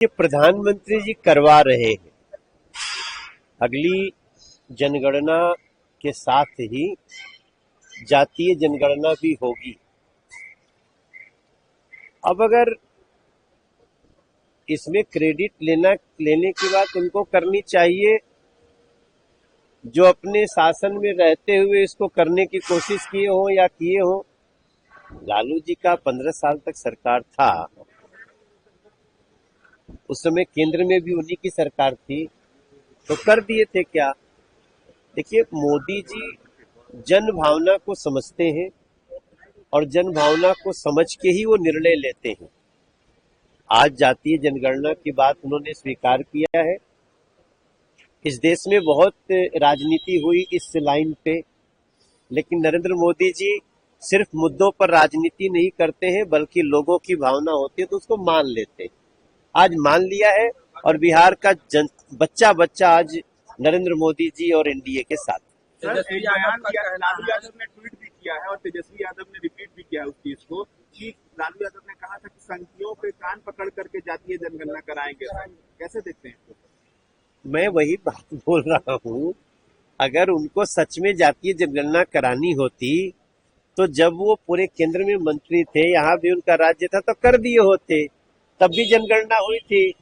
ये प्रधानमंत्री जी करवा रहे हैं। अगली जनगणना के साथ ही जातीय जनगणना भी होगी। अब अगर इसमें क्रेडिट लेने की बात उनको करनी चाहिए जो अपने शासन में रहते हुए इसको करने की कोशिश किए हो या किए हो। लालू जी का 15 साल तक सरकार था, उस समय केंद्र में भी उन्हीं की सरकार थी, तो कर दिए थे क्या। देखिए, मोदी जी जन भावना को समझते हैं और जन भावना को समझ के ही वो निर्णय लेते हैं। आज जातीय जनगणना की बात उन्होंने स्वीकार किया है। इस देश में बहुत राजनीति हुई इस लाइन पे, लेकिन नरेंद्र मोदी जी सिर्फ मुद्दों पर राजनीति नहीं करते हैं, बल्कि लोगों की भावना होती है तो उसको मान लेते हैं। आज मान लिया है और बिहार का बच्चा बच्चा आज नरेंद्र मोदी जी और एनडीए के साथ। तेजस्वी यादव ने ट्वीट भी किया है और तेजस्वी यादव ने रिपीट भी किया है उस चीज को कि लालू यादव ने कहा था कि संख्याओं पे कान पकड़ करके जातीय जनगणना कराएंगे। कैसे देखते हैं इसको? मैं वही बात बोल रहा हूँ, अगर उनको सच में जातीय जनगणना करानी होती तो जब वो पूरे केंद्र में मंत्री थे, यहाँ भी उनका राज्य था, तो कर दिए होते, तब भी जनगणना हुई थी।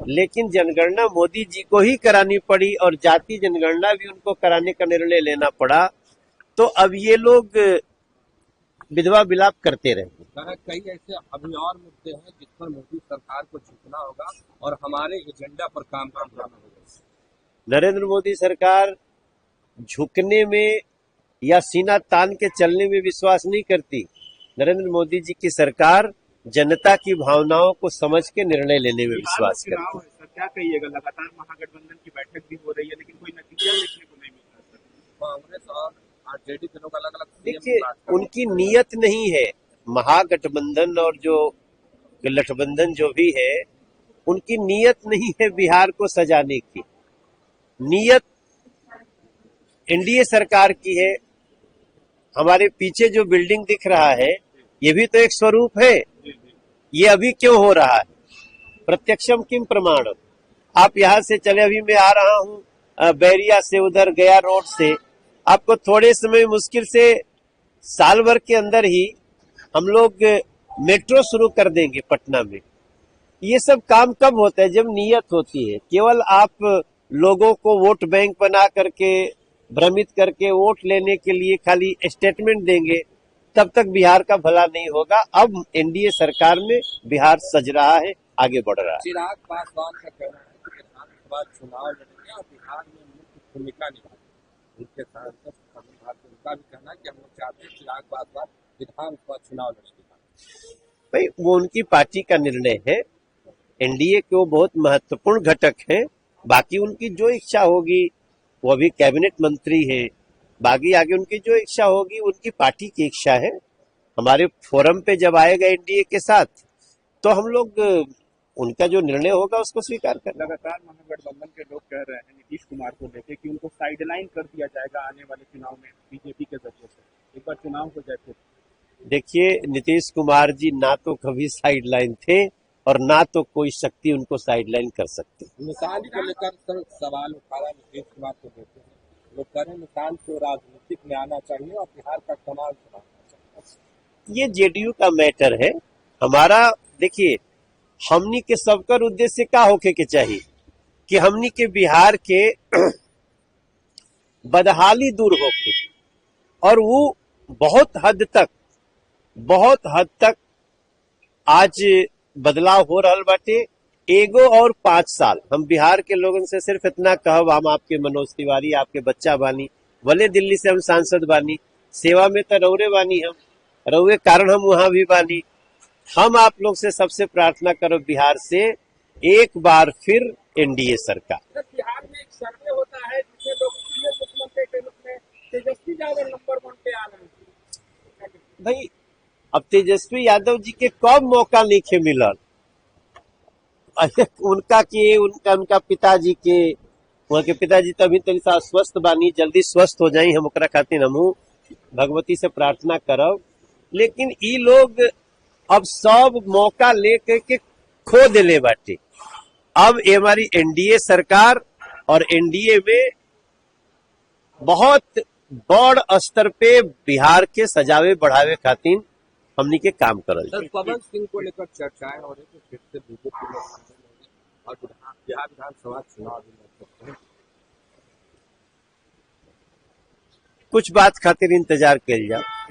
लेकिन जनगणना मोदी जी को ही करानी पड़ी और जातीय जनगणना भी उनको कराने का निर्णय लेना पड़ा, तो अब ये लोग विधवा विलाप करते रहेंगे। कई ऐसे अभी और मुद्दे हैं जिस पर मोदी सरकार को झुकना होगा और हमारे एजेंडा पर काम करना होगा। नरेंद्र मोदी सरकार झुकने में या सीना तान के चलने में विश्वास नहीं करती। नरेंद्र मोदी जी की सरकार जनता की भावनाओं को समझ के निर्णय लेने में विश्वास करती है। सर, क्या कहिएगा? लगातार महागठबंधन की बैठक भी हो रही है, लेकिन कोई नतीजा देखने को नहीं मिल रहा। कांग्रेस और आरजेडी दोनों का अलग अलग। देखिए, उनकी नीयत नहीं है। महागठबंधन और जो गठबंधन जो भी है, उनकी नीयत नहीं है बिहार को सजाने की। नीयत एनडीए सरकार की है। हमारे पीछे जो बिल्डिंग दिख रहा है, ये भी तो एक स्वरूप है। ये अभी क्यों हो रहा है? प्रत्यक्षम किम प्रमाणम। आप यहां से चले, अभी मैं आ रहा हूं बैरिया से, उधर गया रोड से, आपको थोड़े समय, मुश्किल से साल भर के अंदर ही हम लोग मेट्रो शुरू कर देंगे पटना में। ये सब काम कब होता है? जब नीयत होती है। केवल आप लोगों को वोट बैंक बना करके, भ्रमित करके वोट लेने के लिए खाली स्टेटमेंट देंगे, तब तक बिहार का भला नहीं होगा। अब एनडीए सरकार में बिहार सज रहा है, आगे बढ़ रहा है। चिराग पासवान का कहना है कि विधानसभा चुनाव लड़ेंगे और बिहार में मुख्य भूमिका निभाएंगे। उनके सांसद उनका भी कहना है कि हम लोग चाहते हैं चिराग पासवान विधानसभा चुनाव लड़ेंगे। भाई, वो उनकी पार्टी का निर्णय है। एनडीए के वो बहुत महत्वपूर्ण घटक है। बाकी उनकी जो इच्छा होगी, वो अभी कैबिनेट मंत्री है, बाकी आगे उनकी जो इच्छा होगी उनकी पार्टी की इच्छा है। हमारे फोरम पे जब आएगा एनडीए के साथ, तो हम लोग उनका जो निर्णय होगा उसको स्वीकार कर। लगातार महागठबंधन के लोग कह रहे हैं नीतीश कुमार को लेकर कि उनको साइडलाइन कर दिया जाएगा आने वाले चुनाव में बीजेपी के जरिए से। एक बार चुनाव हो जाए फिर। देखिए, नीतीश कुमार जी ना तो कभी साइडलाइन थे और ना तो कोई शक्ति उनको साइडलाइन कर सकती। मिसाल को लेकर सवाल उठा रहा नीतीश कुमार को देते हैं, लोग कह रहे हैं मिसाल को राजनीतिक में आना चाहिए और बिहार का कमाल चलाना चाहिए। ये जेडीयू का मैटर है। हमारा, देखिए, हमनी के सबकर उद्देश्य क्या होके के चाहिए कि हमनी के बिहार के बदहाली दूर होके, और वो बहुत हद तक आज बदलाव हो रहा बाटे। एगो और 5 साल हम बिहार के लोगों से सिर्फ इतना कहब, हम आपके मनोज तिवारी, आपके बच्चा बानी, भले दिल्ली से हम सांसद बानी, सेवा में तो रौरे बानी, हम रौरे कारण हम वहां भी बानी। हम आप लोग से सबसे प्रार्थना करो बिहार से एक बार फिर एनडीए सरकार। बिहार में एक सर्वे होता है जिसमें लोग मुख्यमंत्री के रूप में तेजस्वी यादव नंबर 1 पे आ रहे हैं। भाई, अब तेजस्वी यादव जी के कब मौका नहीं मिलल? उनका पिताजी के, वहाँ के पिताजी तभी तरी सा स्वस्थ बानी, जल्दी स्वस्थ हो जाई, हम ओकरा खातिर हमहू भगवती से प्रार्थना करब। लेकिन ई लोग अब सब मौका लेकर के खो दिले बाटे। अब ये हमारी एनडीए सरकार और एनडीए में बहुत बड़ स्तर पे बिहार के सजावे बढ़ावे खातिर हमनी के काम करल सर, पवन सिंह को लेकर चर्चाएं हो रही थी, फिर से बीजेपी में शामिल होंगे और बिहार विधानसभा चुनाव भी लड़ सकते हैं। कुछ बात खातिर इंतजार कल जाओ।